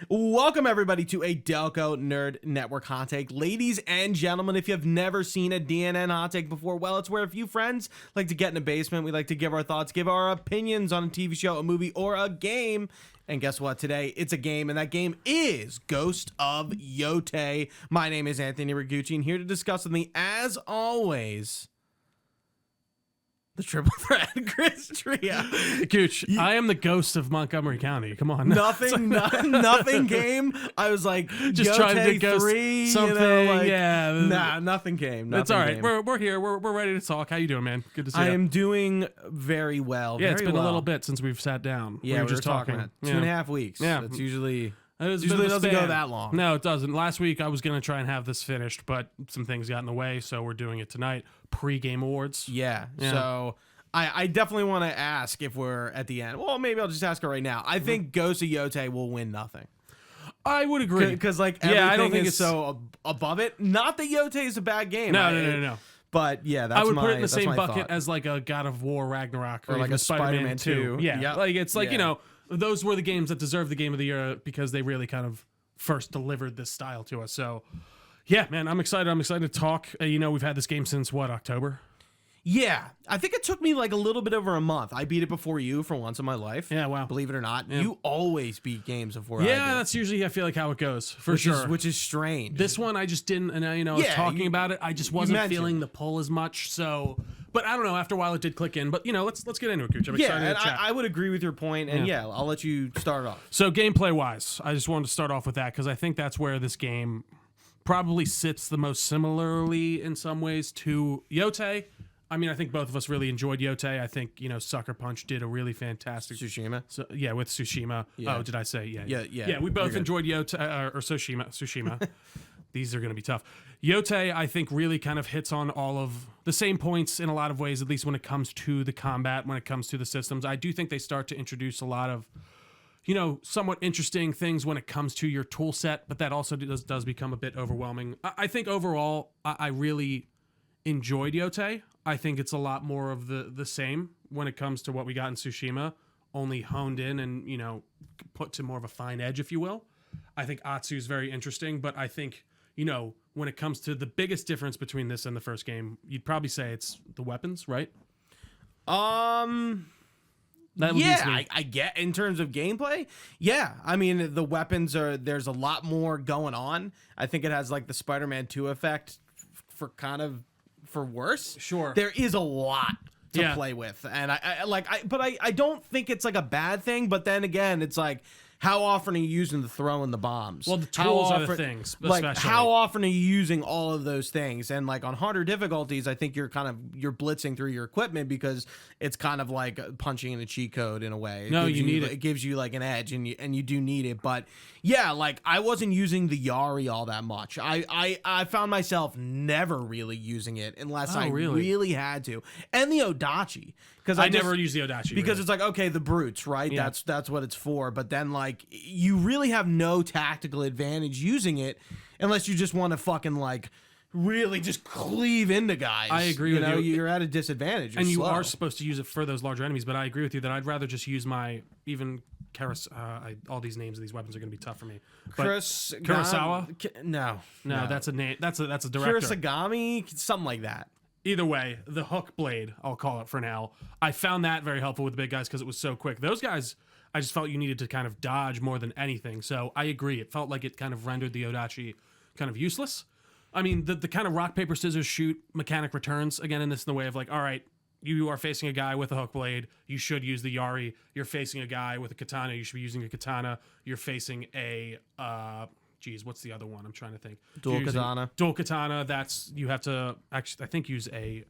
Welcome, everybody, to a Delco Nerd Network hot take. Ladies and gentlemen, if you have never seen a DNN hot take before, well, it's where a few friends like to get in a basement. We like to give our thoughts, give our opinions on a TV show, a movie, or a game. And guess what? Today, it's a game, and that game is Ghost of Yōtei. My name is Anthony Ragucci, and here to discuss with me, as always, the triple threat, Chris Tria. Gooch, I am the ghost of Montgomery County. Come on. Nothing came. I was like, just Yōtei trying to ghost 3, something. Yeah. Nah, nothing came. It's all right. Came. We're here. We're ready to talk. How you doing, man? Good to see you. I am doing very well. Yeah, very it's been well. a little bit since we've sat down. Yeah, we were just talking. About 2.5 weeks. Yeah. That's usually... It usually doesn't go that long. No, it doesn't. Last week, I was going to try and have this finished, but some things got in the way, so we're doing it tonight. Pre-game awards. Yeah. So... I definitely want to ask if we're at the end. Well, maybe I'll just ask her right now. I think Ghost of Yōtei will win nothing. I would agree. Because, everything I don't think is so above it. Not that Yōtei is a bad game. No. But, yeah, that's I would put it in the same thought. bucket as, like, a God of War Ragnarok. Or like a Spider-Man 2. Yeah. Yep. Like, it's like, you know, those were the games that deserved the Game of the Year because they really kind of first delivered this style to us. So, yeah, man, I'm excited. I'm excited to talk. We've had this game since, what, October? Yeah, I think it took me like a little bit over a month. I beat it before you for once in my life. Yeah, wow. Believe it or not, you always beat games before I do. Yeah, that's usually, I feel like, how it goes, for sure. Which is strange. This one, I just didn't, and I was talking about it, I just wasn't feeling the pull as much, so... But I don't know, after a while it did click in. But, let's get into it, Gooch. I'm excited to chat. I would agree with your point, and I'll let you start off. So, gameplay-wise, I just wanted to start off with that, because I think that's where this game probably sits the most similarly, in some ways, to Yōtei. I mean, I think both of us really enjoyed Yōtei. I think, Sucker Punch did a really fantastic... Tsushima? So, yeah, with Tsushima. Yeah. Oh, did I say? Yeah. Yeah, we both enjoyed Yōtei, or Tsushima. These are going to be tough. Yōtei, I think, really kind of hits on all of the same points in a lot of ways, at least when it comes to the combat, when it comes to the systems. I do think they start to introduce a lot of, somewhat interesting things when it comes to your tool set, but that also does become a bit overwhelming. I think overall, I really enjoyed Yōtei. I think it's a lot more of the same when it comes to what we got in Tsushima, only honed in and, put to more of a fine edge, if you will. I think Atsu is very interesting, but I think, when it comes to the biggest difference between this and the first game, you'd probably say it's the weapons, right? I get in terms of gameplay. Yeah, I mean, the weapons there's a lot more going on. I think it has like the Spider-Man 2 effect for worse. Sure. There is a lot to play with. And I don't think it's like a bad thing, but then again, it's like, how often are you using the throw and the bombs? Well, the tools are the things, especially. Like, how often are you using all of those things? And like on harder difficulties, I think you're blitzing through your equipment because it's kind of like punching in a cheat code in a way. You need it. It gives you like an edge, and you do need it. But yeah, like I wasn't using the Yari all that much. I found myself never really using it unless I really had to. And the Odachi. Because I never use the Odachi. Because it's like, okay, the brutes, right? Yeah. That's what it's for. But then like you really have no tactical advantage using it unless you just want to fucking like really just cleave into guys. I agree with you. You're at a disadvantage. And you are supposed to use it for those larger enemies, but I agree with you that I'd rather just use my even all these names of these weapons are going to be tough for me. But Kurosawa? No, that's a name. That's a director. Kurosagami, something like that. Either way, the hook blade, I'll call it for now. I found that very helpful with the big guys because it was so quick. Those guys, I just felt you needed to kind of dodge more than anything. So I agree. It felt like it kind of rendered the Odachi kind of useless. I mean, the kind of rock, paper, scissors, shoot mechanic returns again in this in the way of like, all right, you are facing a guy with a hook blade. You should use the Yari. You're facing a guy with a katana. You should be using a katana. You're facing a... what's the other one? I'm trying to think. Dual katana. You have to actually, I think, use a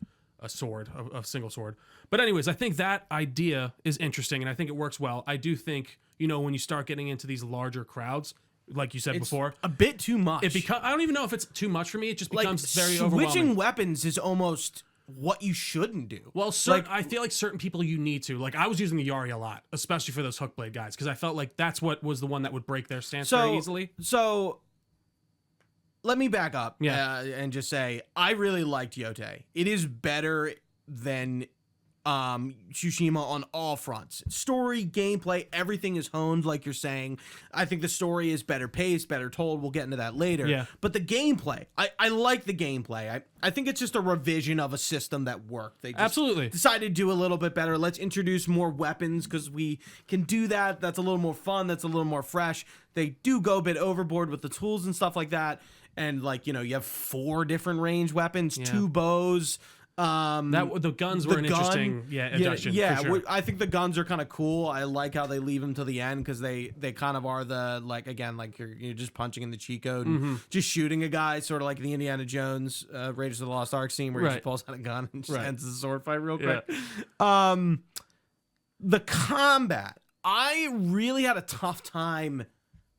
sword, a single sword. But anyways, I think that idea is interesting, and I think it works well. I do think, when you start getting into these larger crowds, like you said before, a bit too much. I don't even know if it's too much for me. It just becomes very overwhelming. Switching weapons is almost what you shouldn't do. Well, I feel like certain people you need to. Like, I was using the Yari a lot, especially for those hook blade guys, because I felt like that's what was the one that would break their stance very easily. So, let me back up and just say, I really liked Yōtei. It is better than Tsushima on all fronts. Story, gameplay, everything is honed, like you're saying. I think the story is better paced, better told. We'll get into that later. Yeah. But the gameplay, I like the gameplay. I think it's just a revision of a system that worked. They just Absolutely decided to do a little bit better. Let's introduce more weapons because we can do that. That's a little more fun. That's a little more fresh. They do go a bit overboard with the tools and stuff like that. And like, you have 4 different range weapons, 2 bows. The guns were an interesting addition. Yeah, for sure. I think the guns are kind of cool. I like how they leave them to the end because they kind of are the like you're just punching in the cheat code and just shooting a guy, sort of like the Indiana Jones Raiders of the Lost Ark scene where he just pulls out a gun and just ends the sword fight real quick. The combat, I really had a tough time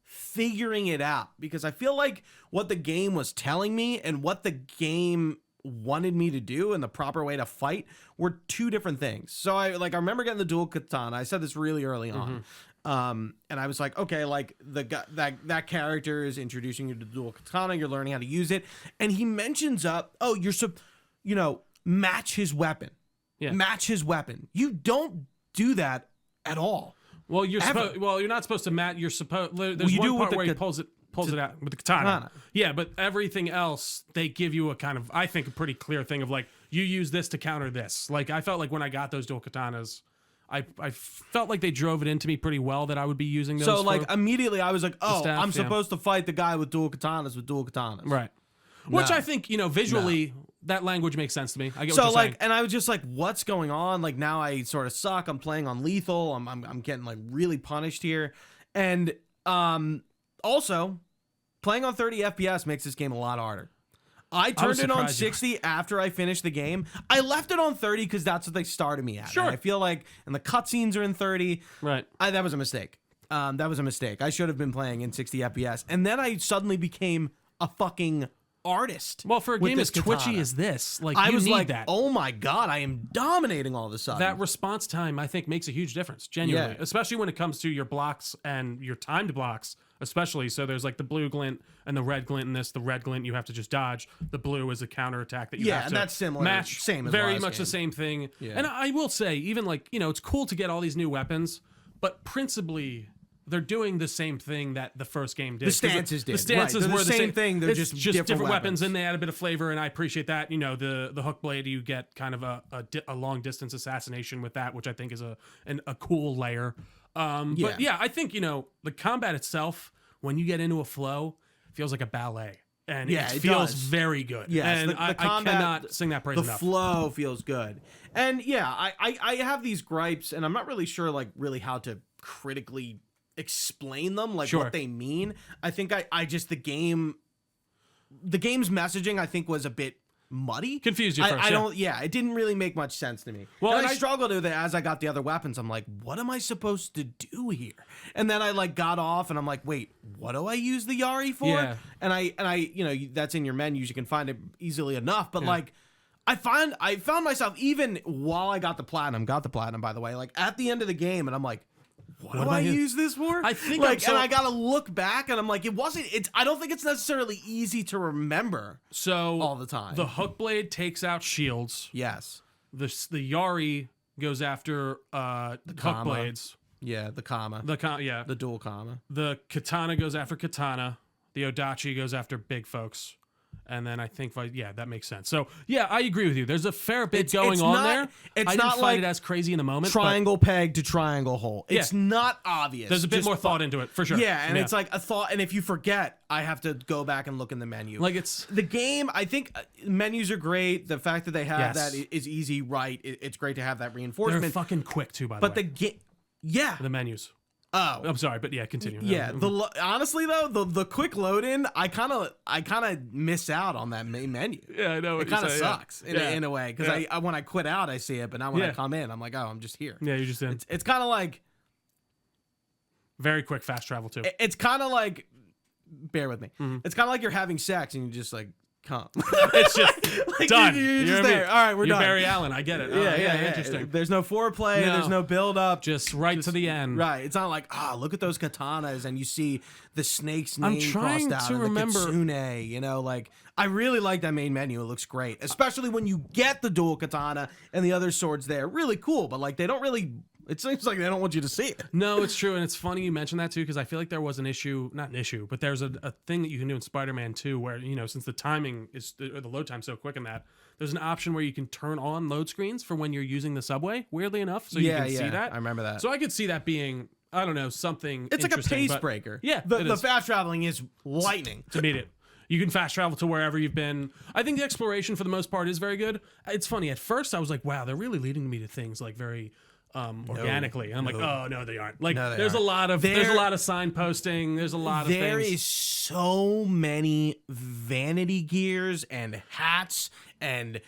figuring it out because I feel like what the game was telling me and what the game wanted me to do and the proper way to fight were 2 different things. So I remember getting the dual katana. I said this really early on. And I was like, okay, like that character is introducing you to the dual katana. You're learning how to use it. And he mentions match his weapon. Yeah. Match his weapon. You don't do that at all. Well, you're not supposed to match. You're supposed. There's one part where he pulls it out with the katana. Yeah, but everything else, they give you a kind of, I think, a pretty clear thing of like, you use this to counter this. Like, I felt like when I got those dual katanas, I felt like they drove it into me pretty well that I would be using those. So, like, immediately I was like, staff, I'm supposed to fight the guy with dual katanas. Right. No. Which I think, visually, that language makes sense to me. I get what you're saying. And I was just like, what's going on? Like, now I sort of suck. I'm playing on lethal. I'm getting, like, really punished here. And, also, playing on 30 FPS makes this game a lot harder. I turned it on 60 after I finished the game. I left it on 30 because that's what they started me at. Sure. And I feel like, and the cutscenes are in 30. Right. That was a mistake. I should have been playing in 60 FPS. And then I suddenly became a fucking artist. Well, for a game as twitchy as this, like, I was need like, that. oh my God, I am dominating all of a sudden. That response time, I think, makes a huge difference, genuinely. Yeah. Especially when it comes to your blocks and your timed blocks, especially. So there's like the blue glint and the red glint in this. The red glint you have to just dodge. The blue is a counterattack that you have to and that's similar. Match. Same as very last much game. the same thing. Yeah. And I will say, even like, it's cool to get all these new weapons, but principally, they're doing the same thing that the first game did. The stances did. The stances were the same thing. They're just different weapons, and they add a bit of flavor, and I appreciate that. The hook blade, you get kind of a long distance assassination with that, which I think is a cool layer. But yeah, I think the combat itself, when you get into a flow, feels like a ballet. And it feels very good. Yes, and I cannot sing that praise enough. The flow feels good. And yeah, I have these gripes, and I'm not really sure really how to critically explain them, like what they mean. I think I just the game's messaging I think was a bit muddy. Confused you first. It didn't really make much sense to me. Well, and I struggled with it as I got the other weapons. I'm like, what am I supposed to do here? And then I got off and I'm like, wait, what do I use the Yari for? Yeah. And I that's in your menus, you can find it easily enough, but I found myself, even while I got the platinum by the way, like at the end of the game, and I'm like, what do I use this for? I think and I gotta look back, and I'm like, I don't think it's necessarily easy to remember. All the time. The hook blade takes out shields. Yes. The Yari goes after the hook blades. Yeah, the kama. The dual kama. The katana goes after katana. The odachi goes after big folks. And then I think, that makes sense. So, yeah, I agree with you. There's a fair bit going on there. I didn't find it as crazy in the moment. Triangle peg to triangle hole. It's not obvious. There's a bit more thought into it, for sure. Yeah, and it's like a thought. And if you forget, I have to go back and look in the menu. Like it's the game. I think menus are great. The fact that they have that is easy, right? It's great to have that reinforcement. They're fucking quick, too, by the way. But the game, the menus. Oh, I'm sorry, but continue. Yeah, honestly though, the quick load in, I kind of miss out on that main menu. Yeah, I know. It kind of sucks in a way because I when I quit out, I see it, but now when I come in, I'm like, oh, I'm just here. Yeah, you're just in. It's kind of like very quick fast travel too. It's kind of like, bear with me. Mm-hmm. It's kind of like you're having sex and you just like come. It's just Like, done. You're just You know what I there. mean? All right, we're You're done. Barry Allen. I get it. Yeah. Interesting. There's no foreplay. No. There's no build up. Just right to the end. Right. It's not like, look at those katanas, and you see the snake's name trying crossed out to and remember- the kitsune. You know, like I really like that main menu. It looks great, especially when you get the dual katana and the other swords there. Really cool, but like they don't really. It seems like they don't want you to see it. No, it's true, and it's funny you mentioned that too, because I feel like there was an issue, not an issue, but there's a thing that you can do in Spider-Man 2 where, you know, since the timing is, or the load time's so quick in that, there's an option where you can turn on load screens for when you're using the subway, weirdly enough, so you can see that. I remember that. So I could see that being, I don't know, something It's like a interesting, pace but- breaker. Yeah, the it is. fast traveling is lightning. To beat it. You can fast travel to wherever you've been. I think the exploration for the most part is very good. It's funny, at first I was like, wow, they're really leading me to things like very organically, and I'm like, oh no, they aren't. Like, there's a lot of signposting. There's a lot of things. There is so many vanity gears and hats and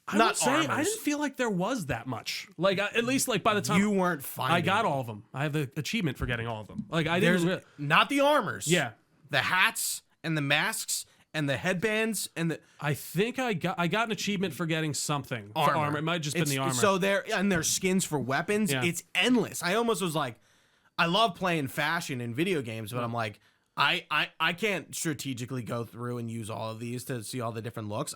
I would say I didn't feel like there was that much. Like, at least like by the time you weren't finding. I got all of them. I have the achievement for getting all of them. Like, I There's didn't. not the armors. Yeah, the hats and the masks and the headbands and the I think I got an achievement for getting something. For armor. It might have just been the armor. So there's skins for weapons. Yeah. It's endless. I almost was like, I love playing fashion in video games, but I'm like, I can't strategically go through and use all of these to see all the different looks.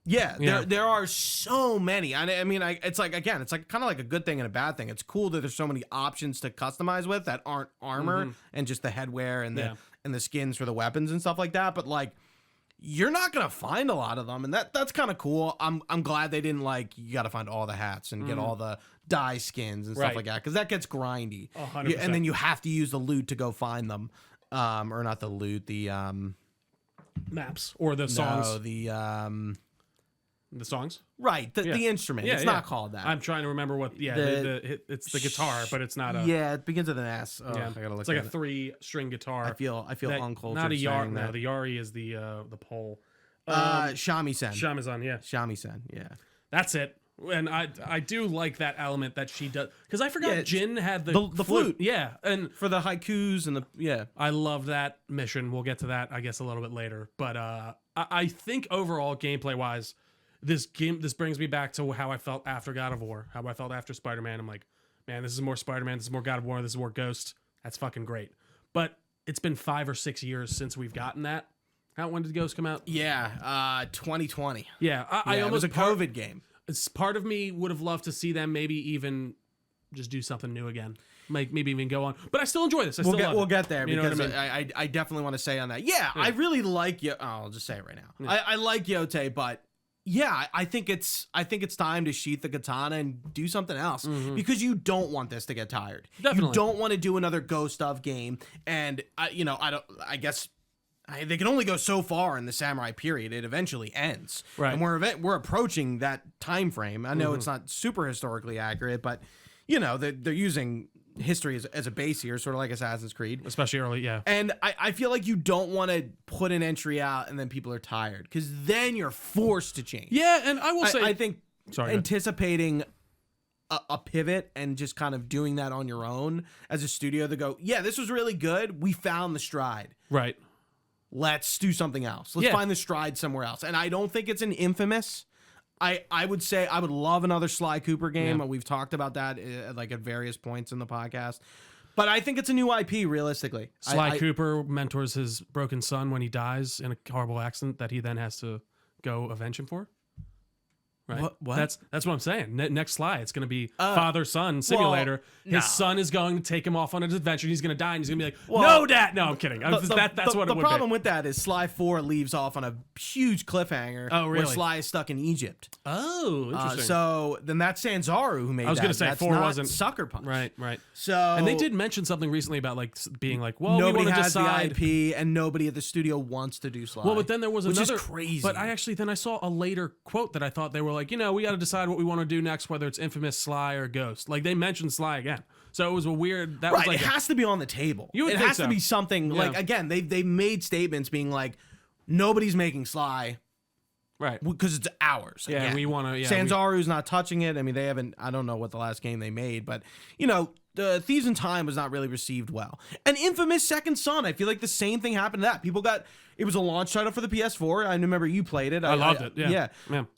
There are so many. I mean, it's like, again, it's like kind of like a good thing and a bad thing. It's cool that there's so many options to customize with that aren't armor and just the headwear and the skins for the weapons and stuff like that. But like, you're not gonna find a lot of them, and that's kind of cool. I'm glad they didn't like you got to find all the hats and get all the dye skins and stuff like that, because that gets grindy. 100%. And then you have to use the loot to go find them, or not the loot, the maps or the songs. No, the songs. right, the instrument. It's not called that. I'm trying to remember what. Yeah, it's the guitar, but it's not a. Yeah, it begins with an S. Oh, Yeah, I gotta look. it's like at a it. 3-string guitar. I feel uncultured. Not a yari. saying No, that. the yari is the pole. Shamisen. Shamisen, yeah, Shamisen. Yeah. that's it. And I do like that element that she does, because I forgot Yeah, Jin had the flute. Yeah, and For the haikus and I love that mission. We'll get to that, I guess, a little bit later. But I think overall, gameplay wise, this brings me back to how I felt after God of War, how I felt after Spider-Man. I'm like, man, this is more Spider-Man, this is more God of War, this is more Ghost. That's fucking great. But it's been 5 or 6 years since we've gotten that. When did Ghost come out? Yeah, 2020. Yeah, I almost it was a COVID game. It's part of me would have loved to see them maybe even just do something new again. Maybe even go on. But I still enjoy this. We'll get there, You know because what I mean? I definitely want to say on that. Yeah, I really like you. I'll just say it right now. I like Yotei, but yeah, I think it's time to sheath the katana and do something else, because you don't want this to get tired. Definitely. You don't want to do another Ghost of game, and I guess they can only go so far in the samurai period. It eventually ends, Right. And we're approaching that time frame. I know it's not super historically accurate, but they're using history as a base here, sort of like Assassin's Creed. Especially early, yeah. And I feel like you don't want to put an entry out and then people are tired, because then you're forced to change. Yeah, and I will say... I think Sorry, go ahead. anticipating a pivot and just kind of doing that on your own as a studio to go, yeah, this was really good. We found the stride. Right. Let's do something else. Let's find the stride somewhere else. And I don't think it's an Infamous. I would say I would love another Sly Cooper game. Yeah. We've talked about that at various points in the podcast. But I think it's a new IP, realistically. Sly Cooper mentors his broken son when he dies in a horrible accident that he then has to go avenge him for. Right? What? That's what I'm saying. Next Sly, it's going to be father-son simulator. His son is going to take him off on an adventure. He's going to die, and he's going to be like, no, Dad. No, I'm kidding. That's what it would be. The problem with that is Sly 4 leaves off on a huge cliffhanger. Oh, really? Where Sly is stuck in Egypt. Oh, interesting. So then that's Sanzaru who made that. I was going to say That's 4 not wasn't... Sucker Punch. Right. So... And they did mention something recently about being like, well, nobody we want to has decide... the IP, and nobody at the studio wants to do Sly. Well, but then there was which another... is crazy. But I saw a later quote that I thought they were like, we got to decide what we want to do next, whether it's Infamous, Sly, or Ghost. Like, they mentioned Sly again. So it was a weird... That was like it has to be on the table. You would it think has so. to be something, Yeah. again, they made statements being like, nobody's making Sly Right. because it's ours. Yeah, again. we want to... Yeah, Sanzaru's not touching it. I mean, they haven't... I don't know what the last game they made, but, Thieves in Time was not really received well. And Infamous Second Son, I feel like the same thing happened to that. People got, it was a launch title for the PS4. I remember you played it. I loved it. Yeah.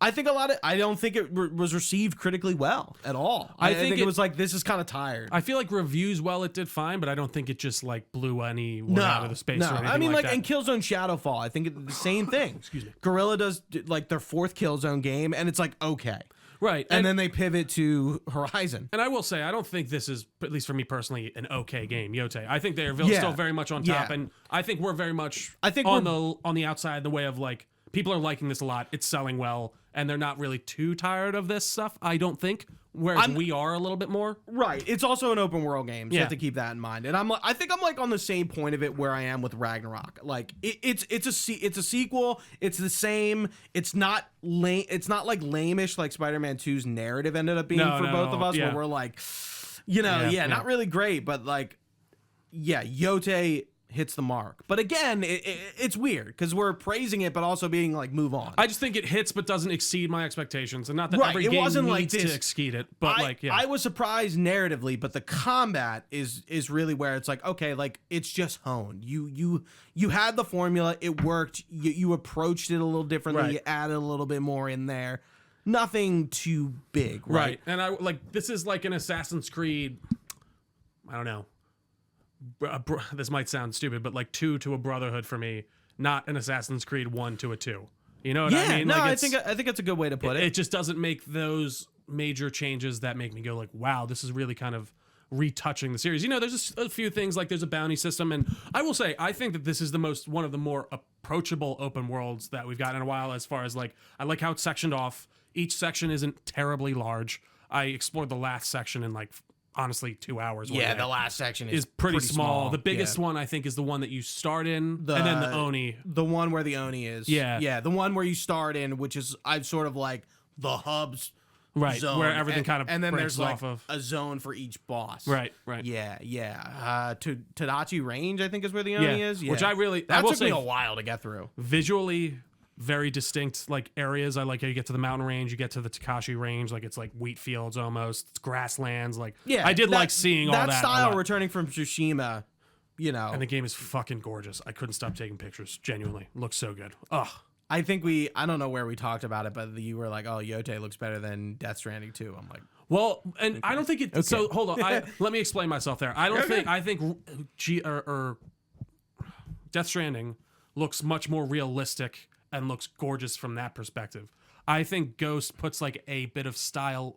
I think I don't think it was received critically well at all. I think it was like, this is kind of tired. I feel like reviews, well, it did fine, but I don't think it just like blew anyone out of the space or anything I mean, like that. in Killzone Shadowfall, I think it's the same thing. Excuse me. Guerrilla does like their 4th Killzone game, and it's like, okay. Right. And then they pivot to Horizon. And I will say, I don't think this is, at least for me personally, an okay game, Yotei. I think they're still very much on top, and I think we're very much on the outside, the way of like, people are liking this a lot, it's selling well, and they're not really too tired of this stuff, I don't think, whereas we are a little bit more. Right. It's also an open world game, so you have to keep that in mind. And I think I'm like on the same point of it where I am with Ragnarok. Like it's a sequel, it's the same, it's not lame, it's not like lame-ish like Spider-Man 2's narrative ended up being for both of us, where we're like, not really great, but like, Yotei hits the mark. But again, it's weird because we're praising it but also being like, move on. I just think it hits but doesn't exceed my expectations, and not that every game needs to exceed it, but I was surprised narratively, but the combat is really where it's like, okay, like it's just honed. You had the formula, it worked, you approached it a little differently, you added a little bit more in there. Nothing too big, right? And I like, this is like an Assassin's Creed, I don't know, this might sound stupid, but like 2 to a Brotherhood for me, not an Assassin's Creed 1 to a 2. You know what I mean? No, like I think it's a good way to put it. It just doesn't make those major changes that make me go like, wow, this is really kind of retouching the series. You know, there's a few things, like there's a bounty system, and I will say, I think that this is one of the more approachable open worlds that we've gotten in a while, as far as like, I like how it's sectioned off. Each section isn't terribly large. I explored the last section in like, honestly, 2 hours. Yeah, the last section is pretty small. The biggest one, I think, is the one that you start in, and then the Oni. The one where the Oni is. Yeah, the one where you start in, which is, I've sort of like the hubs zone. Where everything kind of, and then breaks there's like off of a zone for each boss. Right. Yeah. Tadachi Range, I think, is where the Oni is. Yeah. Which that took me a while to get through. Visually, very distinct like areas. I like how you get to the mountain range, you get to the Takashi range, like it's like wheat fields almost, it's grasslands. Like, I did like seeing all that style returning from Tsushima, you know. And the game is fucking gorgeous. I couldn't stop taking pictures. Genuinely, looks so good. Ugh. I think I don't know where we talked about it, but you were like, "Oh, Yotei looks better than Death Stranding 2." I'm like, well, and I don't think it. Okay. So hold on, let me explain myself there. I don't think. I think Death Stranding looks much more realistic and looks gorgeous from that perspective. I think Ghost puts like a bit of style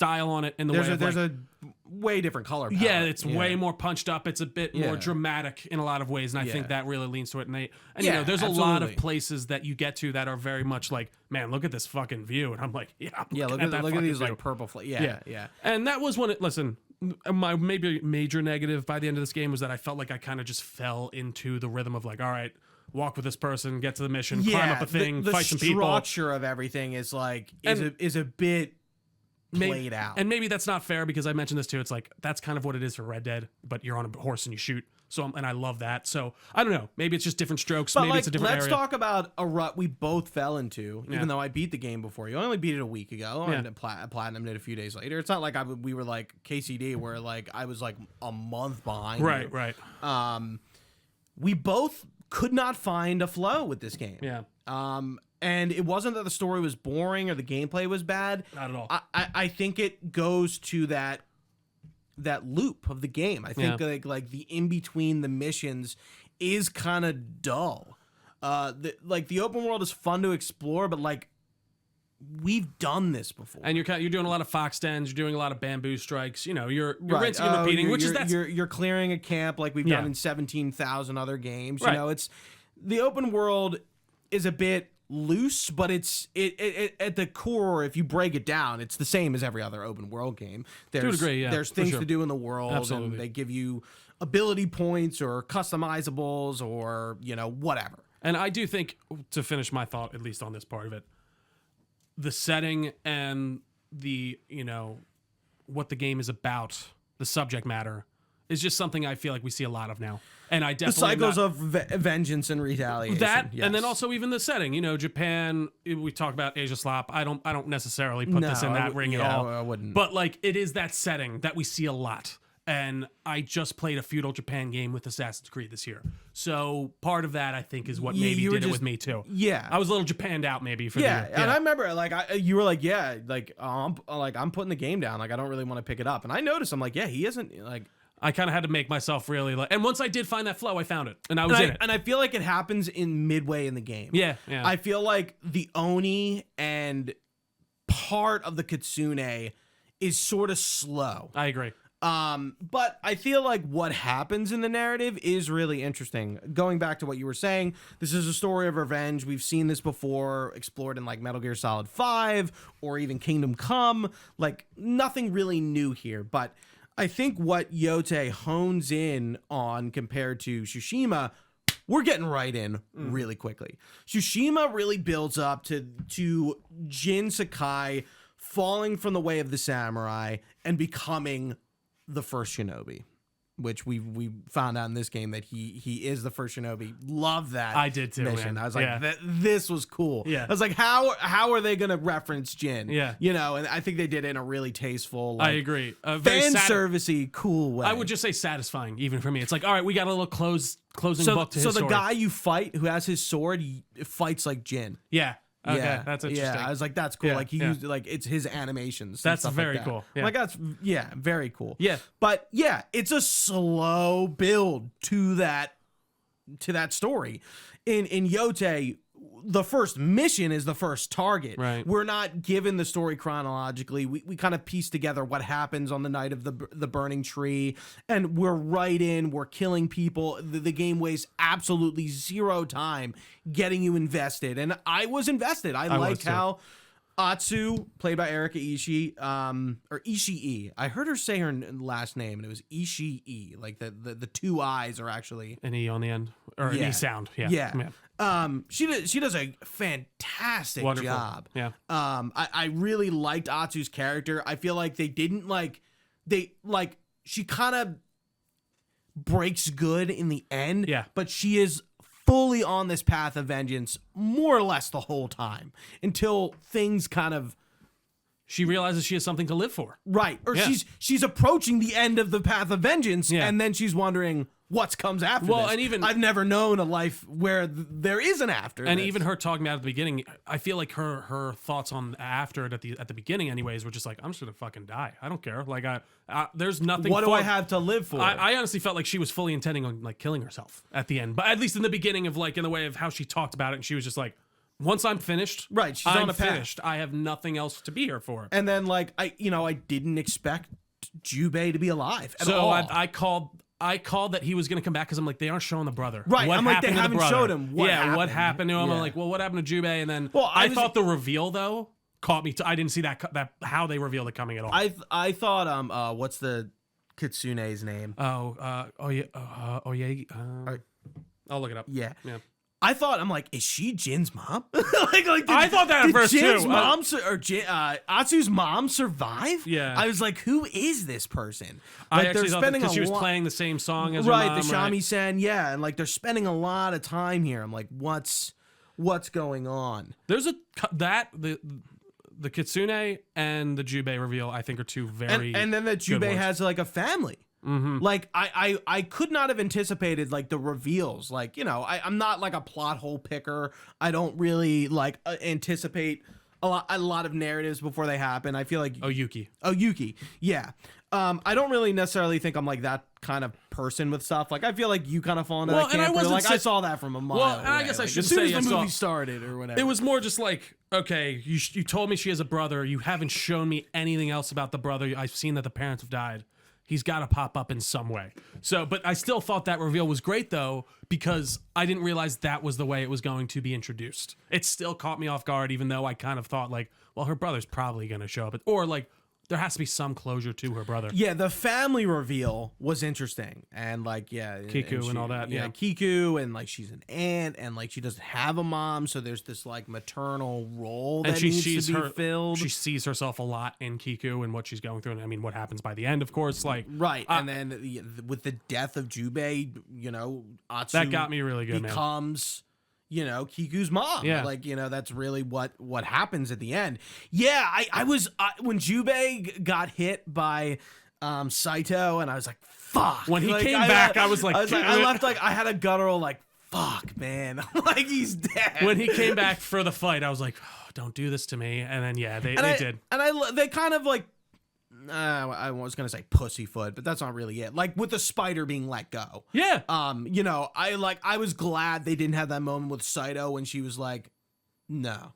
on it in the way of there's a way different color palette. Yeah, it's way more punched up. It's a bit more dramatic in a lot of ways, and I think that really leans to it. And you know, there's a lot of places that you get to that are very much like, man, look at this fucking view, and I'm like, look at these like purple yeah. And that was when listen, my maybe major negative by the end of this game was that I felt like I kind of just fell into the rhythm of like, all right, walk with this person, get to the mission, climb up a thing, fight some people. The structure of everything is like is a bit played out. And maybe that's not fair, because I mentioned this too. It's like, that's kind of what it is for Red Dead, but you're on a horse and you shoot. So, and I love that. So I don't know. Maybe it's just different strokes. But maybe like, it's a different let's area. talk about a rut we both fell into, even though I beat the game before you. I only beat it a week ago. I platinumed it a few days later. It's not like we were like KCD, where like I was like a month behind. Right. We both could not find a flow with this game. Yeah. And it wasn't that the story was boring or the gameplay was bad. Not at all. I think it goes to that loop of the game. I think like the in between the missions is kind of dull. The open world is fun to explore, but like, we've done this before. And you're doing a lot of fox dens, you're doing a lot of bamboo strikes. You know, you're rinsing and repeating, you're clearing a camp like we've done in 17,000 other games. You know, it's the open world is a bit loose, but it's at the core, if you break it down, it's the same as every other open world game. There's things to do in the world, and they give you ability points or customizables or, you know, whatever. And I do think, to finish my thought, at least on this part of it, the setting and the, you know, what the game is about, the subject matter, is just something I feel like we see a lot of now. And I definitely... The cycles of vengeance and retaliation. That, and then also even the setting. You know, Japan, we talk about Asia Slop. I don't necessarily put this in that ring at all. I wouldn't. But, like, it is that setting that we see a lot. And I just played a feudal Japan game with Assassin's Creed this year. So part of that, I think, is what maybe did it with me too. Yeah. I was a little Japanned out maybe for the year. And I remember like you were like, yeah, like I'm putting the game down. Like I don't really want to pick it up. And I noticed, I'm like, yeah, he isn't like. I kind of had to make myself really like, and once I did find that flow, I found it, and I was in it. And I feel like it happens in midway in the game. Yeah. I feel like the Oni and part of the Kitsune is sort of slow. I agree. But I feel like what happens in the narrative is really interesting. Going back to what you were saying, this is a story of revenge. We've seen this before, explored in like Metal Gear Solid 5 or even Kingdom Come. Like nothing really new here, but I think what Yotei hones in on compared to Tsushima, we're getting right in really quickly. Tsushima really builds up to Jin Sakai falling from the way of the samurai and becoming the first shinobi, which we found out in this game that he is the first shinobi. Love that. I did too, mission. man. I was like, this was cool. Yeah. I was like, how are they gonna reference Jin? Yeah. You know, and I think they did it in a really tasteful, like, I agree. fan servicey, cool way. I would just say satisfying, even for me. It's like, all right, we got a little closing book to his So the story. guy you fight who has his sword, he fights like Jin. Yeah. Okay, Yeah, that's interesting. Yeah, I was like, that's cool. Yeah, like he yeah. used like it's his animations. That's and stuff very like that. cool. Yeah. Like that's very cool. Yeah. But yeah, it's a slow build to that story. In Yotei, the first mission is the first target. Right. We're not given the story chronologically. We kind of piece together what happens on the night of the burning tree, and we're right in. We're killing people. The game wastes absolutely zero time getting you invested, and I was invested. I like how Atsu, played by Erika Ishii, or Ishii. I heard her say her last name, and it was Ishii. Like the two I's are actually an E on the end, or an E sound. Yeah. She does a fantastic Wonderful. job. Yeah. I really liked Atsu's character. I feel like they didn't she kind of breaks good in the end. Yeah. But she is fully on this path of vengeance more or less the whole time until things kind of. She realizes she has something to live for. Right. Or Yeah. she's approaching the end of the path of vengeance, Yeah. and then she's wondering what comes after this. And even I've never known a life where there is an after. And this. even her talking about it at the beginning, I feel like her thoughts on after it at the beginning, anyways, were just like, I'm just gonna fucking die. I don't care. Like, there's nothing. What do I have to live for? I honestly felt like she was fully intending on like killing herself at the end, but at least in the beginning of like in the way of how she talked about it, and she was just like, once I'm finished, right? She's I'm on a path. finished. I have nothing else to be here for. And then like I didn't expect Jubei to be alive at all. I called that he was going to come back because I'm like, they aren't showing the brother. Right. What I'm like, they happened to the haven't brother? showed him what happened. What happened to him? Yeah. I'm like, well, what happened to Jubei? And then I thought the reveal, though, caught me. I didn't see that how they revealed it coming at all. I thought, what's the Kitsune's name? I'll look it up. Yeah. Yeah. I thought, I'm like, is she Jin's mom? like I thought that at first, Jin's too. mom Atsu's mom survive? Yeah. I was like, who is this person? I Like, actually thought because she was playing the same song as her right, mom, the shamisen, yeah, and like they're spending a lot of time here. I'm like, what's going on? There's the Kitsune and the Jubei reveal, I think, are two very and then the Jubei has like a family. Mm-hmm. Like I could not have anticipated like the reveals. Like, I'm not like a plot hole picker. I don't really like anticipate a lot of narratives before they happen. I feel like Yuki. Yeah. I don't really necessarily think I'm like that kind of person with stuff. Like I feel like you kind of fall into that camp. I saw that from a mile away. And I guess I should as soon say as the movie started or whatever. It was more just like, okay, you told me she has a brother. You haven't shown me anything else about the brother. I've seen that the parents have died. He's got to pop up in some way. So, but I still thought that reveal was great, though, because I didn't realize that was the way it was going to be introduced. It still caught me off guard, even though I kind of thought, like, well, her brother's probably going to show up. Or, like, there has to be some closure to her brother. Yeah, the family reveal was interesting. And, like, Kiku and all that. Yeah, Kiku, and, like, she's an aunt, and, like, she doesn't have a mom, so there's this, like, maternal role that needs to be filled. She sees herself a lot in Kiku and what she's going through. And, I mean, what happens by the end, of course. Like, right. And then with the death of Jubei, Atsu that got me really good, becomes... Kiku's mom. Yeah. Like, that's really what happens at the end. Yeah, I was when Jubei got hit by Saito, and I was like, fuck. When he came back, I was like, I left like, I had a guttural like, fuck, man. Like, he's dead. when he came back for the fight, I was like, oh, don't do this to me. And then, yeah, they did. And they kind of like, I was gonna say pussyfoot, but that's not really it. Like with the spider being let go. Yeah. You know, I was glad they didn't have that moment with Saito when she was like, no.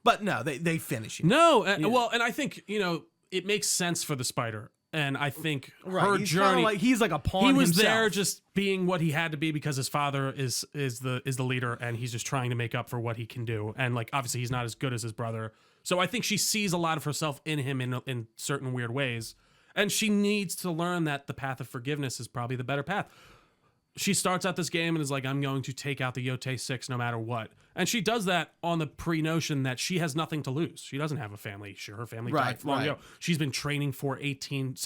But no, they finish it. No, well, and I think, you know, it makes sense for the spider. And I think her he's journey, like, he's like a pawn. he was himself. there just being what he had to be because his father is the leader, and he's just trying to make up for what he can do. And like, obviously, he's not as good as his brother. So I think she sees a lot of herself in him in certain weird ways, and she needs to learn that the path of forgiveness is probably the better path. She starts out this game and is like, I'm going to take out the Yotei 6 no matter what. And she does that on the pre-notion that she has nothing to lose. She doesn't have a family. Sure, her family died long ago. She's been training for 18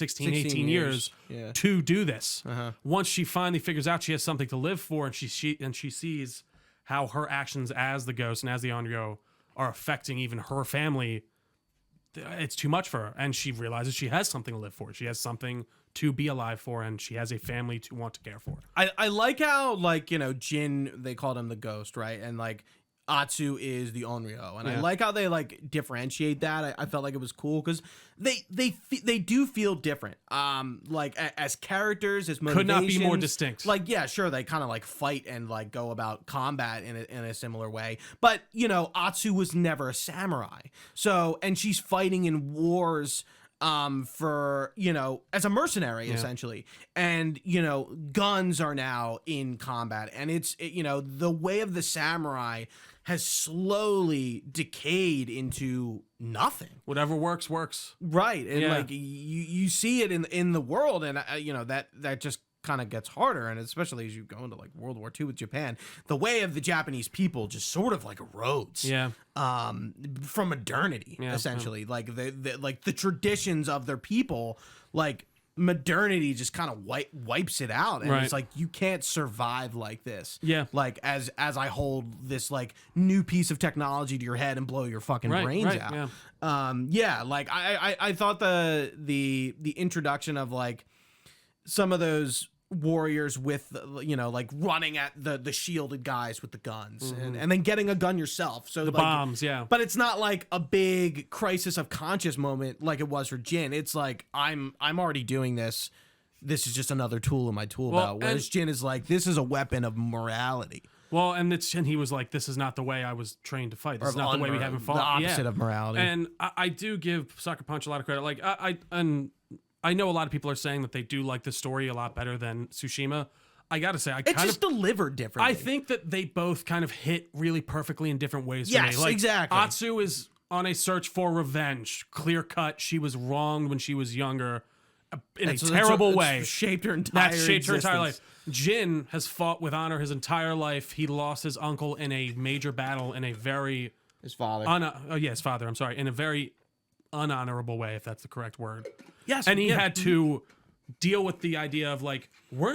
years to do this. Once she finally figures out she has something to live for, and she sees how her actions as the ghost and as the Onryo are affecting even her family, it's too much for her. And she realizes she has something to live for. She has something to be alive for, and she has a family to want to care for. I like how, like, you know, Jin, they called him the ghost, right? And like Atsu is the Onryo, and I like how they like differentiate that. I felt like it was cool because they do feel different. Like as characters, as motivations, could not be more distinct. Like, yeah, sure, they kind of like fight and like go about combat in a similar way, but you know, Atsu was never a samurai, so, and she's fighting in wars for, you know, as a mercenary essentially, and you know, guns are now in combat, and you know, the way of the samurai has slowly decayed into nothing. Whatever works, right? And like you see it in the world, and you know, that just kind of gets harder, and especially as you go into like World War II with Japan, the way of the Japanese people just sort of like erodes from modernity, essentially. Like the traditions of their people, like modernity just kind of wipes it out, and it's like, you can't survive like this, like as I hold this like new piece of technology to your head and blow your fucking brains out. Like I thought the introduction of like some of those warriors with, you know, like running at the shielded guys with the guns, and then getting a gun yourself, so the like, bombs, but it's not like a big crisis of conscience moment like it was for Jin. It's like, I'm already doing this is just another tool in my tool belt, whereas Jin is like, this is a weapon of morality. Well, and he was like, this is not the way I was trained to fight. This is not the way we haven't fought. The opposite of morality. And I do give Sucker Punch a lot of credit. Like I know a lot of people are saying that they do like the story a lot better than Tsushima. I gotta say, it's just delivered differently. I think that they both kind of hit really perfectly in different ways for me. Yes, Like, exactly. Atsu is on a search for revenge. Clear cut. She was wronged when she was younger in a terrible way. Shaped her entire life. Jin has fought with honor his entire life. He lost his uncle in a major battle in a very... His father. His father, I'm sorry. In a very unhonorable way, if that's the correct word. Yes. And he had to deal with the idea of like, I'm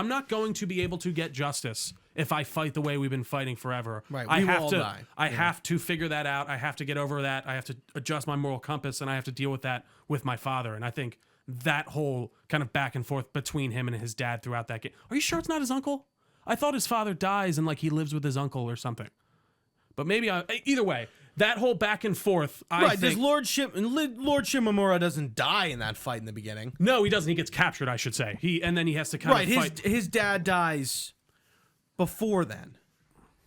not going to be able to get justice if I fight the way we've been fighting forever. Right. I have to figure that out. I have to get over that. I have to adjust my moral compass, and I have to deal with that with my father. And I think that whole kind of back and forth between him and his dad throughout that game. Are you sure it's not his uncle? I thought his father dies and like he lives with his uncle or something. But maybe either way, that whole back and forth. Does Lord Shimamura doesn't die in that fight in the beginning? No, he doesn't. He gets captured, I should say. And then he has to kind of fight. His dad dies before then.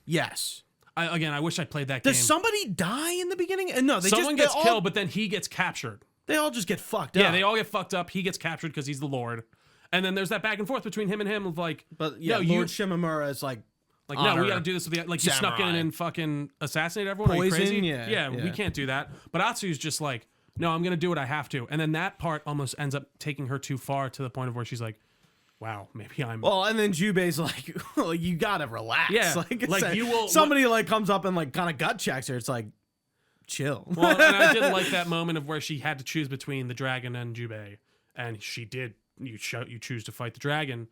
Yes. I wish I played that game. Does somebody die in the beginning? And no, someone gets killed, but then he gets captured. They all just get fucked up. Yeah, they all get fucked up. He gets captured because he's the Lord. And then there's that back and forth between him and him of like, but yeah, Lord Shimamura is like, no, we got to do this with the, like, you snuck in and fucking assassinated everyone. Are you crazy? Yeah, we can't do that. But Atsu's just like, no, I'm going to do what I have to. And then that part almost ends up taking her too far to the point of where she's like, wow, maybe I'm... Well, and then Jubei's like, well, you got to relax. Yeah, like you will... Somebody like comes up and like kind of gut checks her. It's like, chill. Well, and I did like that moment of where she had to choose between the dragon and Jubei. And she did. You choose to fight the dragon.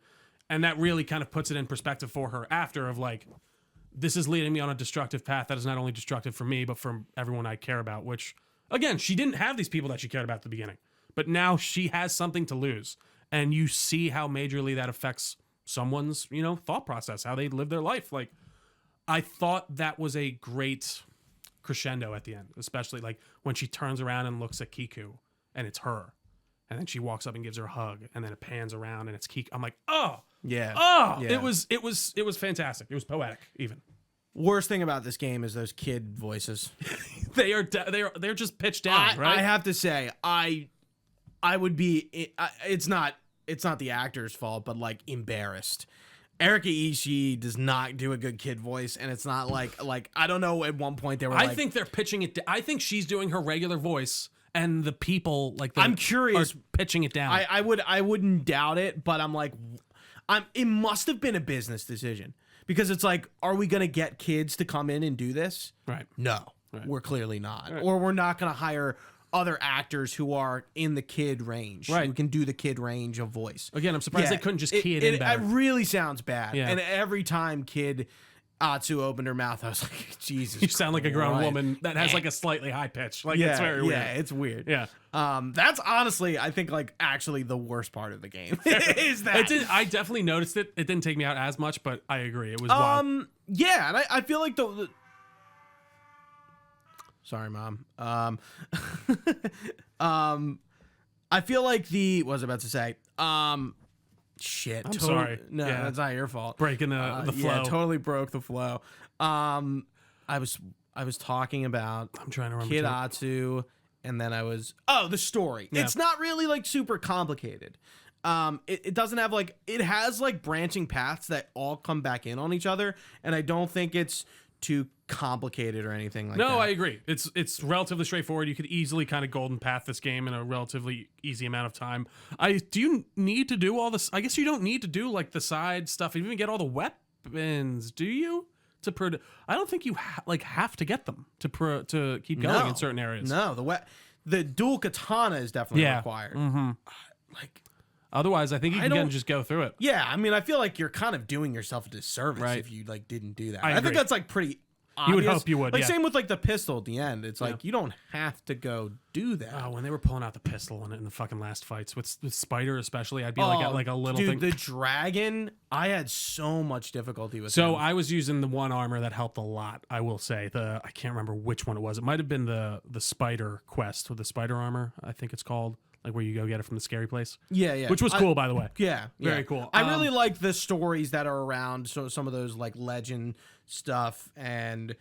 And that really kind of puts it in perspective for her after of like, this is leading me on a destructive path that is not only destructive for me, but for everyone I care about, which, again, she didn't have these people that she cared about at the beginning. but now she has something to lose, and you see how majorly that affects someone's, thought process, how they live their life. Like, I thought that was a great crescendo at the end, especially like when she turns around and looks at Kiku and it's her, and then she walks up and gives her a hug, and then it pans around and it's Kiku. I'm like, oh yeah. It was fantastic. It was poetic even. Worst thing about this game is those kid voices. they're just pitched down, right? I have to say, I would be. It's not the actor's fault, but like embarrassed. Erika Ishii does not do a good kid voice, and it's not like I don't know. At one point they were. I think they're pitching it. I think she's doing her regular voice, and the people I'm curious, are pitching it down. I wouldn't doubt it, but I'm like, it must have been a business decision. Because it's like, are we going to get kids to come in and do this? Right. No, we're clearly not. Right. Or we're not going to hire other actors who are in the kid range. Who can do the kid range of voice. Again, I'm surprised they couldn't just key it in better. It really sounds bad. Yeah. And every time Kid Atsu opened her mouth, I was like, Jesus. You sound like a grown woman that has like a slightly high pitch. Like, it's very weird. Yeah, it's weird. Yeah. That's honestly, I think, like, actually the worst part of the game is that. I definitely noticed it. It didn't take me out as much, but I agree. It was wild. Yeah, and I feel like the sorry, Mom. I feel like what was I about to say? Shit. I'm sorry. No, that's not your fault. Breaking the flow. Yeah, totally broke the flow. I was talking about I'm trying to remember Kid Atsu, and then the story. Yeah. It's not really like super complicated. It doesn't have it has like branching paths that all come back in on each other, and I don't think it's too complicated or anything like that. No, I agree. It's relatively straightforward. You could easily kind of golden path this game in a relatively easy amount of time. Do you need to do all this? I guess you don't need to do like the side stuff. You even get all the weapons, do you? I don't think you have to get them to keep going in certain areas. No, the dual katana is definitely required. Mm-hmm. Otherwise, I think you can just go through it. Yeah, I mean, I feel like you're kind of doing yourself a disservice if you didn't do that. I think that's like pretty obvious. You would hope you would. Like same with like the pistol at the end. It's like you don't have to go do that. Oh, when they were pulling out the pistol in the fucking last fights with Spider especially, I'd be like a little thing. The dragon, I had so much difficulty with. So I was using the one armor that helped a lot. I will say I can't remember which one it was. It might have been the Spider quest with the Spider armor. I think it's called. Like where you go get it from the scary place. Yeah. Which was cool, by the way. Yeah. Very cool. I really like the stories that are around. So some of those like legend stuff and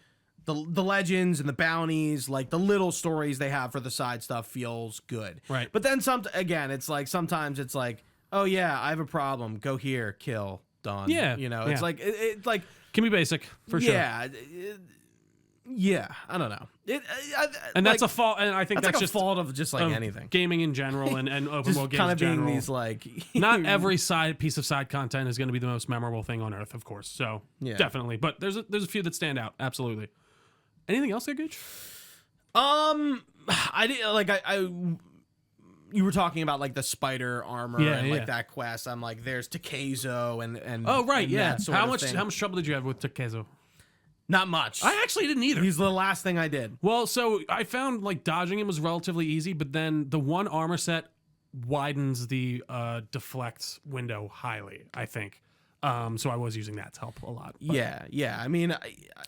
the legends and the bounties, like the little stories they have for the side stuff feels good. Right. But then it's like sometimes it's like, oh yeah, I have a problem. Go here, kill, done. Yeah. It's like it like can be basic for sure. Yeah, I don't know. That's a fault, and I think that's like just a fault of just like anything, gaming in general, and open world games kind of in general. Being these like not every piece of side content is going to be the most memorable thing on earth, of course. So definitely, but there's a few that stand out. Absolutely. Anything else there, Gooch? I did like you were talking about like the spider armor and like that quest. I'm like, there's Takezo and oh right, and yeah. that sort how of much thing. how much trouble did you have with Takezo? Not much. I actually didn't either. He's the last thing I did. Well, so I found like dodging him was relatively easy, but then the one armor set widens the deflect window highly, I think. So I was using that to help a lot. But Yeah. I mean,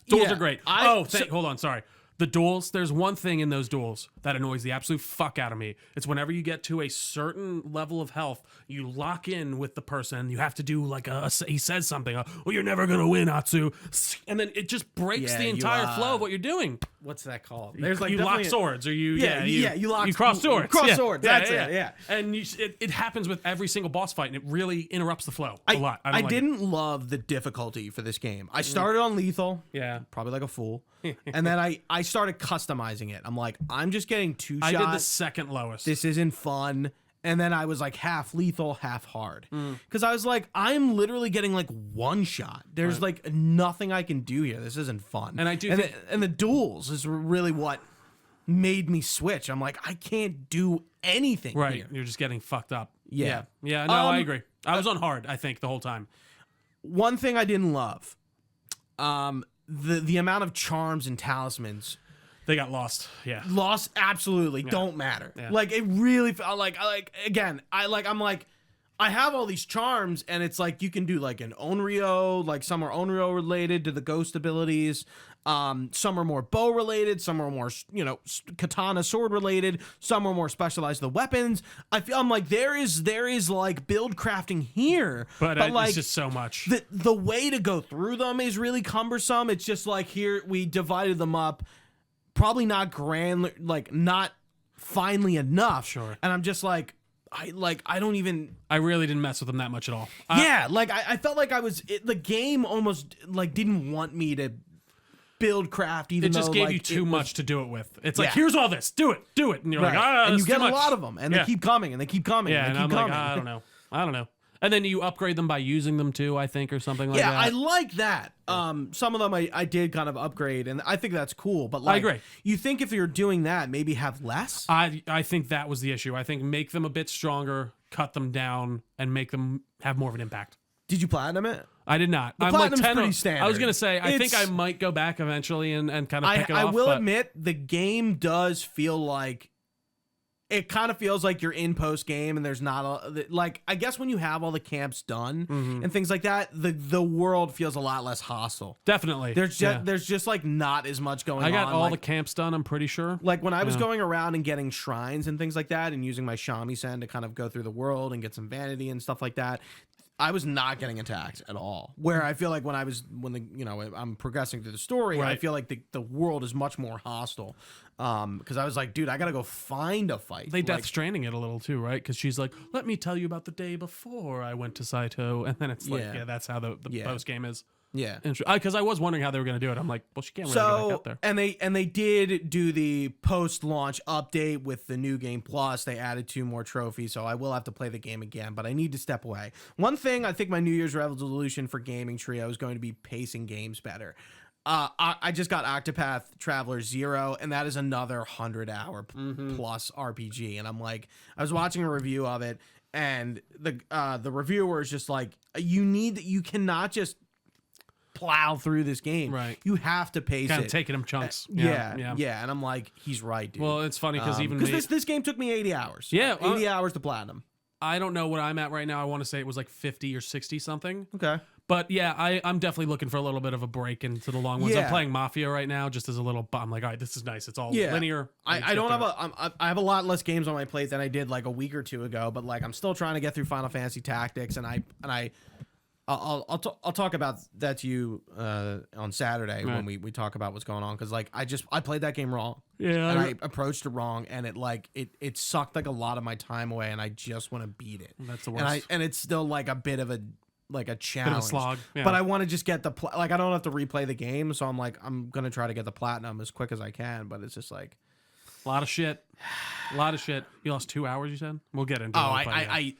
duels are great. Hold on, sorry. The duels, there's one thing in those duels that annoys the absolute fuck out of me. It's whenever you get to a certain level of health, you lock in with the person. You have to do like he says something. Well, you're never going to win, Atsu. And then it just breaks the entire flow of what you're doing. What's that called? There's like you lock swords or you you cross swords. Cross swords. That's it. Yeah. And it happens with every single boss fight, and it really interrupts the flow a lot. I didn't love the difficulty for this game. I started on lethal. Yeah. Probably like a fool. And then I started customizing it. I'm like, I'm just getting two shots. I did the second lowest. This isn't fun. And then I was like half lethal, half hard. Because I was like, I'm literally getting like one shot. There's like nothing I can do here. This isn't fun. And I do and the duels is really what made me switch. I'm like, I can't do anything here. You're just getting fucked up. Yeah. No, I agree. I was on hard, I think, the whole time. One thing I didn't love, the amount of charms and talismans They got lost. Yeah. Lost absolutely don't matter. Yeah. Like it really felt like again, I'm like I have all these charms, and it's like you can do like an Onryo, like some are Onryo related to the ghost abilities. Some are more bow related, some are more, katana sword related, some are more specialized to the weapons. I'm like, there is like build crafting here, but like, it's just so much. The way to go through them is really cumbersome. It's just like here we divided them up, probably not grand, like not finely enough. Sure. And I'm just like, I really didn't mess with them that much at all. I felt like the game almost like didn't want me to build craft, even though it just gave like, you too much to do it with. It's like, here's all this, do it, and you're like, and you get a a lot of them, and they keep coming, and they keep coming, yeah, and they keep I'm coming. like, I don't know. And then you upgrade them by using them too, I think, or something like that. Yeah, I like that. Some of them I did kind of upgrade, and I think that's cool. But like, I agree. You think if you're doing that, maybe have less? I think that was the issue. I think make them a bit stronger, cut them down, and make them have more of an impact. Did you platinum it? I did not. The I'm like platinum's 10. pretty standard. I was gonna say I think It's- I might go back eventually and kind of pick it off. I will but admit the game does feel like it kind of feels like you're in post game, and there's not like I guess when you have all the camps done and things like that, the world feels a lot less hostile. definitely There's just like not as much going on. I got all like, the camps done. I'm pretty sure. Like when I was going around and getting shrines and things like that, and using my shamisen to kind of go through the world and get some vanity and stuff like that, I was not getting attacked at all. Where I feel like when I'm progressing through the story, I Right. feel like the world is much more hostile. Because I was like, dude, I gotta go find a fight. They Death like, Stranding it a little too, right? Because she's like, "Let me tell you about the day before I went to Saito," and then it's like, Yeah. that's how the post game is. yeah. Because I was wondering how they were going to do it. I'm like, well, she can't really go back So out there. and they did do the post-launch update with the new game plus. They added 2 more trophies, so I will have to play the game again, but I need to step away. One thing, I think my New Year's resolution for Gaming Trio is going to be pacing games better. I just got Octopath Traveler 0, and that is another 100-hour plus RPG, and I'm like, I was watching a review of it, and the reviewer is just like, you cannot just plow through this game. Right. You have to pace Kind it. of taking them chunks. Yeah. And I'm like, he's right, dude. Well, it's funny because even me, this game took me 80 hours. Yeah, 80 hours to platinum. I don't know what I'm at right now. I want to say it was like 50 or 60 something. Okay. But yeah, I'm definitely looking for a little bit of a break into the long ones. Yeah. I'm playing Mafia right now just as a little. I'm like, all right, this is nice. It's all linear. I don't have I have a lot less games on my plate than I did like a week or 2 ago, but like I'm still trying to get through Final Fantasy Tactics, and I'll talk about that to you on Saturday when we talk about what's going on, because like I played that game wrong. Yeah, And I approached it wrong, and it sucked like a lot of my time away, and I just want to beat it. That's the worst. And it's still like a bit of a challenge. slog, yeah. But I want to just get I don't have to replay the game, so I'm like, I'm gonna try to get the platinum as quick as I can, but it's just like a lot of shit. You lost 2 hours, you said? We'll get into it.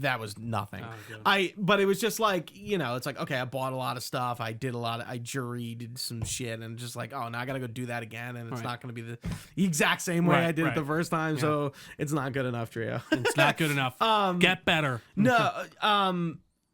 that was nothing. good. But it was just like, it's like, okay, I bought a lot of stuff. I juried some shit, and just like, oh, now I gotta go do that again, and it's not gonna be the exact same way I did it the first time, so it's not good enough, Trio. It's not good enough. Get better. No,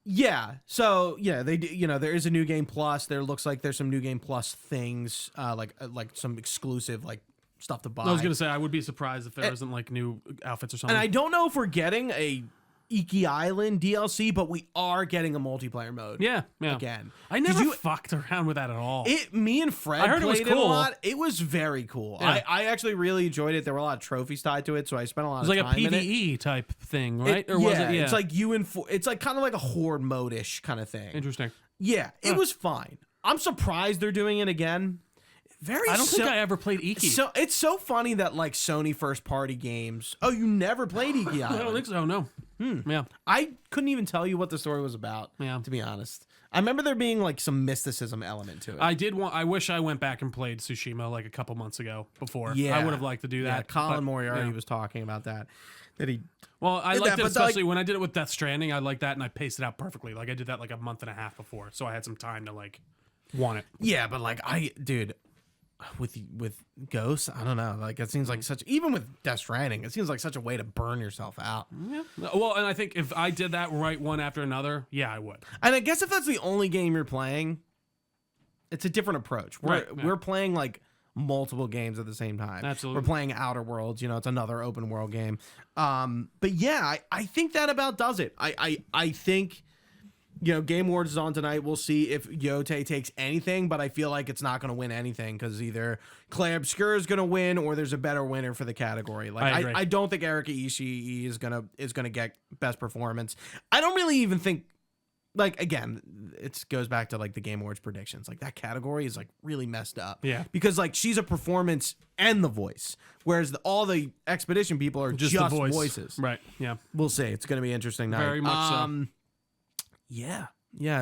yeah. So yeah, they do, there is a new game plus. There looks like there's some new game plus things, like some exclusive like stuff to buy. I was gonna say I would be surprised if there isn't like new outfits or something. And I don't know if we're getting a Iki Island DLC, but we are getting a multiplayer mode. Yeah. Again, I never fucked around with that at all. Me and Fred I heard played it was cool. a lot. It was very cool. Yeah. I actually really enjoyed it. There were a lot of trophies tied to it, so I spent a lot It was of like a time in it. PvE type thing, right? Or was it? Yeah. It's like it's like kind of like a horde mode-ish kind of thing. Interesting. Yeah, it was fine. I'm surprised they're doing it again. I don't think I ever played Iki. So it's so funny that like Sony first party games. Oh, you never played Iki Island? I don't think so. No. Yeah. I couldn't even tell you what the story was about. Yeah. To be honest, I remember there being like some mysticism element to it. I wish I went back and played Tsushima like a couple months ago before. Yeah. I would have liked to do that. Yeah, Colin but, Moriarty was talking about that. Well, I liked it but, especially when I did it with Death Stranding. I liked that, and I paced it out perfectly. Like I did that like a month and a half before, so I had some time to like want it. Yeah, but like with Ghosts, I don't know. Like it seems like even with Death Stranding, it seems like such a way to burn yourself out. Yeah. Well, and I think if I did that right one after another, yeah, I would. And I guess if that's the only game you're playing, it's a different approach. We're playing like multiple games at the same time. Absolutely. We're playing Outer Worlds, it's another open world game. But yeah, I think that about does it. I think, Game Awards is on tonight. We'll see if Yotei takes anything, but I feel like it's not going to win anything because either Clay Obscure is going to win or there's a better winner for the category. Like I don't think Erika Ishii is gonna get best performance. I don't really even think. Like, again, it goes back to like the Game Awards predictions. Like that category is like really messed up. Yeah. Because like she's a performance and the voice, whereas all the Expedition people are just the voices. Right. Yeah. We'll see. It's going to be interesting night. Very much so. Yeah,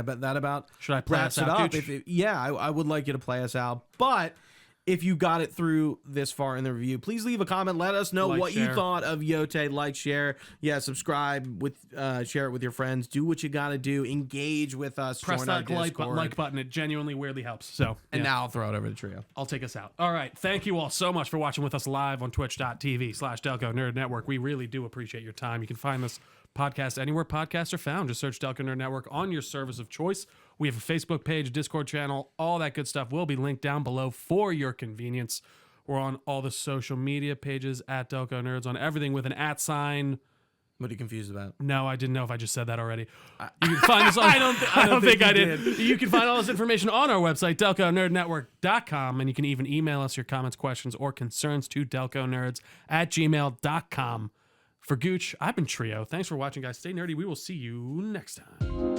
but that about should I play wraps us it out, up. Gooch? I would like you to play us out. But if you got it through this far in the review, please leave a comment. Let us know what you thought of Yotei. Like, share, subscribe with, share it with your friends. Do what you got to do. Engage with us. Press join that our like button. It genuinely weirdly helps. So, and now I'll throw it over to Trio. I'll take us out. All right. Thank you all so much for watching with us live on twitch.tv/Delco Nerd Network. We really do appreciate your time. You can find this podcast anywhere podcasts are found. Just search Delco Nerd Network on your service of choice. We have a Facebook page, Discord channel, all that good stuff will be linked down below for your convenience. We're on all the social media pages at Delco Nerds, on everything with an @ What are you confused about? No, I didn't know if I just said that already. You can find us on, I don't think I did. You can find all this information on our website, DelcoNerdNetwork.com, and you can even email us your comments, questions, or concerns to DelcoNerds@gmail.com. For Gooch, I've been Trio. Thanks for watching, guys. Stay nerdy. We will see you next time.